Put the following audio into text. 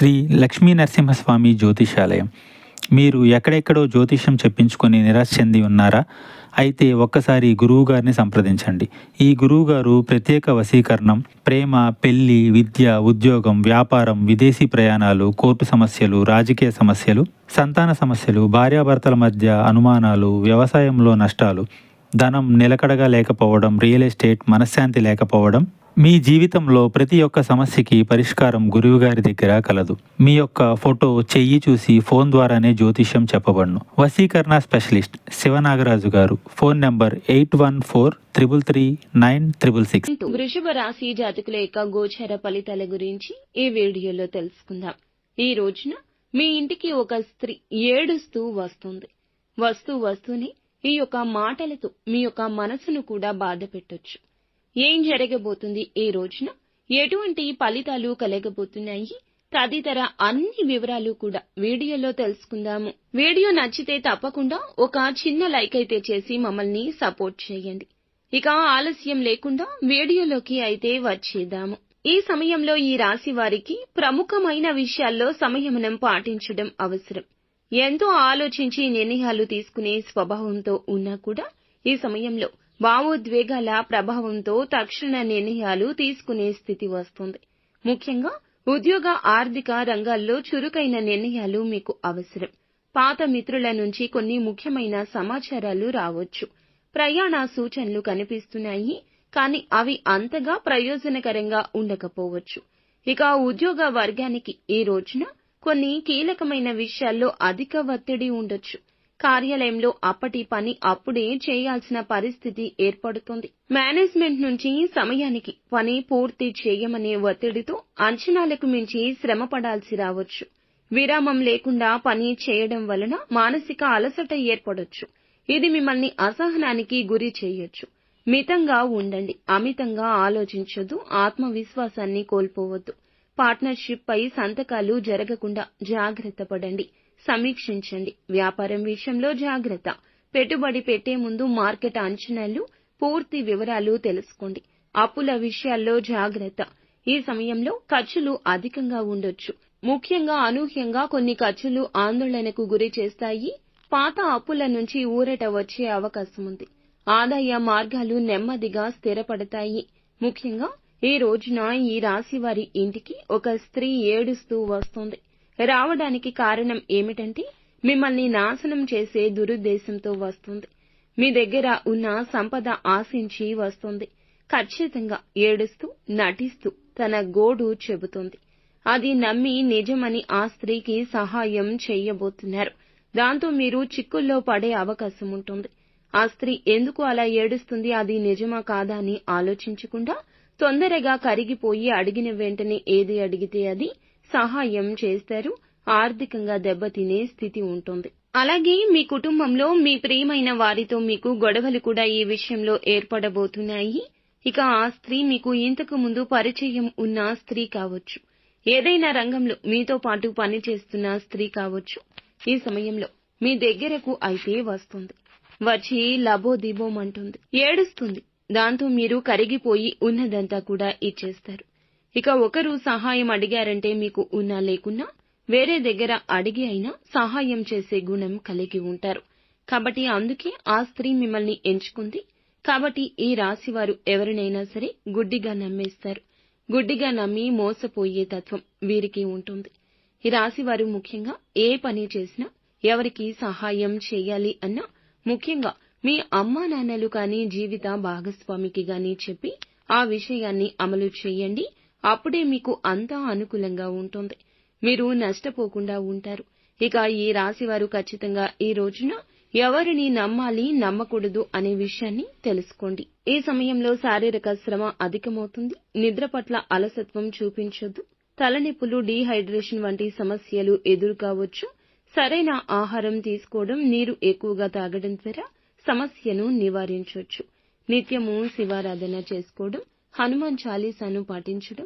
శ్రీ లక్ష్మీ నరసింహస్వామి జ్యోతిషాలయం. మీరు ఎక్కడెక్కడో జ్యోతిష్యం చెప్పించుకొని నిరాశ చెంది ఉన్నారా? అయితే ఒక్కసారి గురువుగారిని సంప్రదించండి. ఈ గురువుగారు ప్రత్యేక వశీకరణం, ప్రేమ, పెళ్లి, విద్య, ఉద్యోగం, వ్యాపారం, విదేశీ ప్రయాణాలు, కోర్టు సమస్యలు, రాజకీయ సమస్యలు, సంతాన సమస్యలు, భార్యాభర్తల మధ్య అనుమానాలు, వ్యవసాయంలో నష్టాలు, ధనం నిలకడగా లేకపోవడం, రియల్ ఎస్టేట్, మనశ్శాంతి లేకపోవడం, మీ జీవితంలో ప్రతి ఒక్క సమస్యకి పరిష్కారం గురువుగారి దగ్గర కలదు. మీ యొక్క ఫోటో, చెయ్యి చూసి ఫోన్ ద్వారానే జ్యోతిష్యం చెప్పబడును. వశీకరణ స్పెషలిస్ట్ శివనాగరాజు గారు. Phone number 8143339666. వృషభ రాశి జాతకుల యొక్క గోచర ఫలితాల గురించి ఈ వీడియోలో తెలుసుకుందాం. ఈ రోజున మీ ఇంటికి ఒక స్త్రీ ఏడుస్తూ వస్తుంది. వస్తూనే ఈ యొక్క మాటలతో మీ యొక్క మనసును కూడా బాధ పెట్టొచ్చు. ఏం జరగబోతుంది ఈ రోజున, ఎటువంటి ఫలితాలు కలగబోతున్నాయి, తదితర అన్ని వివరాలు కూడా వీడియోలో తెలుసుకుందాము. వీడియో నచ్చితే తప్పకుండా ఒక చిన్న లైక్ అయితే చేసి మమ్మల్ని సపోర్ట్ చేయండి. ఇక ఆలస్యం లేకుండా వీడియోలోకి అయితే వచ్చేద్దాము. ఈ సమయంలో ఈ రాశి వారికి ప్రముఖమైన విషయాల్లో సంయమనం పాటించడం అవసరం. ఎంతో ఆలోచించి నిర్ణయాలు తీసుకునే స్వభావంతో ఉన్నా కూడా ఈ సమయంలో భావోద్వేగాల ప్రభావంతో తక్షణ నిర్ణయాలు తీసుకునే స్థితి వస్తుంది. ముఖ్యంగా ఉద్యోగ, ఆర్థిక రంగాల్లో చురుకైన నిర్ణయాలు మీకు అవసరం. పాత మిత్రుల నుంచి కొన్ని ముఖ్యమైన సమాచారాలు రావచ్చు. ప్రయాణ సూచనలు కనిపిస్తున్నాయి, కానీ అవి అంతగా ప్రయోజనకరంగా ఉండకపోవచ్చు. ఇక ఉద్యోగ వర్గానికి ఈ రోజున కొన్ని కీలకమైన విషయాల్లో అధిక ఒత్తిడి ఉండొచ్చు. కార్యాలయంలో అప్పటి పని అప్పుడే చేయాల్సిన పరిస్థితి ఏర్పడుతుంది. మేనేజ్మెంట్ నుంచి సమయానికి పని పూర్తి చేయమనే ఒత్తిడితో అంచనాలకు మించి శ్రమ పడాల్సి రావచ్చు. విరామం లేకుండా పని చేయడం వలన మానసిక అలసట ఏర్పడొచ్చు. ఇది మిమ్మల్ని అసహనానికి గురి చేయొచ్చు. మితంగా ఉండండి, అమితంగా ఆలోచించొద్దు, ఆత్మవిశ్వాసాన్ని కోల్పోవద్దు. పార్ట్నర్షిప్ పై సంతకాలు జరగకుండా జాగ్రత్త పడండి. సమీక్షించండి. వ్యాపారం విషయంలో జాగ్రత్త. పెట్టుబడి పెట్టే ముందు మార్కెట్ అంచనాలు, పూర్తి వివరాలు తెలుసుకోండి. అప్పుల విషయాల్లో జాగ్రత్త. ఈ సమయంలో ఖర్చులు అధికంగా ఉండొచ్చు. ముఖ్యంగా అనూహ్యంగా కొన్ని ఖర్చులు ఆందోళనకు గురి చేస్తాయి. పాత అప్పుల నుంచి ఊరట వచ్చే అవకాశం ఉంది. ఆదాయ మార్గాలు నెమ్మదిగా స్థిరపడతాయి. ముఖ్యంగా ఈ రోజున ఈ రాశి వారి ఇంటికి ఒక స్త్రీ ఏడుస్తూ వస్తుంది. రావడానికి కారణం ఏమిటంటే మిమ్మల్ని నాశనం చేసే దురుద్దేశంతో వస్తుంది. మీ దగ్గర ఉన్న సంపద ఆశించి వస్తుంది. ఖచ్చితంగా ఏడుస్తూ, నటిస్తూ తన గోడు చెబుతుంది. అది నమ్మి నిజమని ఆ స్త్రీకి సహాయం చేయబోతున్నారు. దాంతో మీరు చిక్కుల్లో పడే అవకాశం ఉంటుంది. ఆ స్త్రీ ఎందుకు అలా ఏడుస్తుంది, అది నిజమా కాదా అని ఆలోచించకుండా తొందరగా కరిగిపోయి అడిగిన వెంటనే ఏది అడిగితే అది సహాయం చేస్తారు. ఆర్థికంగా దెబ్బతినే స్థితి ఉంటుంది. అలాగే మీ కుటుంబంలో మీ ప్రియమైన వారితో మీకు గొడవలు కూడా ఈ విషయంలో ఏర్పడబోతున్నాయి. ఇక ఆ స్త్రీ మీకు ఇంతకు ముందు పరిచయం ఉన్న స్త్రీ కావచ్చు. ఏదైనా రంగంలో మీతో పాటు పనిచేస్తున్న స్త్రీ కావచ్చు. ఈ సమయంలో మీ దగ్గరకు అయితే వస్తుంది. వచ్చి లబోదిబోమంటుంది, ఏడుస్తుంది. దాంతో మీరు కరిగిపోయి ఉన్నదంతా కూడా ఇచ్చేస్తారు. ఇక ఒకరు సహాయం అడిగారంటే మీకు ఉన్నా లేకున్నా వేరే దగ్గర అడిగి అయినా సహాయం చేసే గుణం కలిగి ఉంటారు. కాబట్టి అందుకే ఆ స్త్రీ మిమ్మల్ని ఎంచుకుంది. కాబట్టి ఈ రాశివారు ఎవరినైనా సరే గుడ్డిగా నమ్మేస్తారు. గుడ్డిగా నమ్మి మోసపోయే తత్వం వీరికి ఉంటుంది. ఈ రాశివారు ముఖ్యంగా ఏ పని చేసినా, ఎవరికి సహాయం చేయాలి అన్నా ముఖ్యంగా మీ అమ్మా నాన్నలు కానీ, జీవిత భాగస్వామికి గానీ చెప్పి ఆ విషయాన్ని అమలు చేయండి. అప్పుడే మీకు అంతా అనుకూలంగా ఉంటుంది. మీరు నష్టపోకుండా ఉంటారు. ఇక ఈ రాశివారు ఖచ్చితంగా ఈ రోజున ఎవరిని నమ్మాలి, నమ్మకూడదు అనే విషయాన్ని తెలుసుకోండి. ఈ సమయంలో శారీరక శ్రమ అధికమవుతుంది. నిద్ర పట్ల అలసత్వం చూపించొద్దు. తలనొప్పులు, డీహైడ్రేషన్ వంటి సమస్యలు ఎదురు కావచ్చు. సరైన ఆహారం తీసుకోవడం, నీరు ఎక్కువగా తాగడం ద్వారా సమస్యను నివారించవచ్చు. నిత్యము శివారాధన చేసుకోవడం, హనుమాన్ చాలీసాను పాటించడం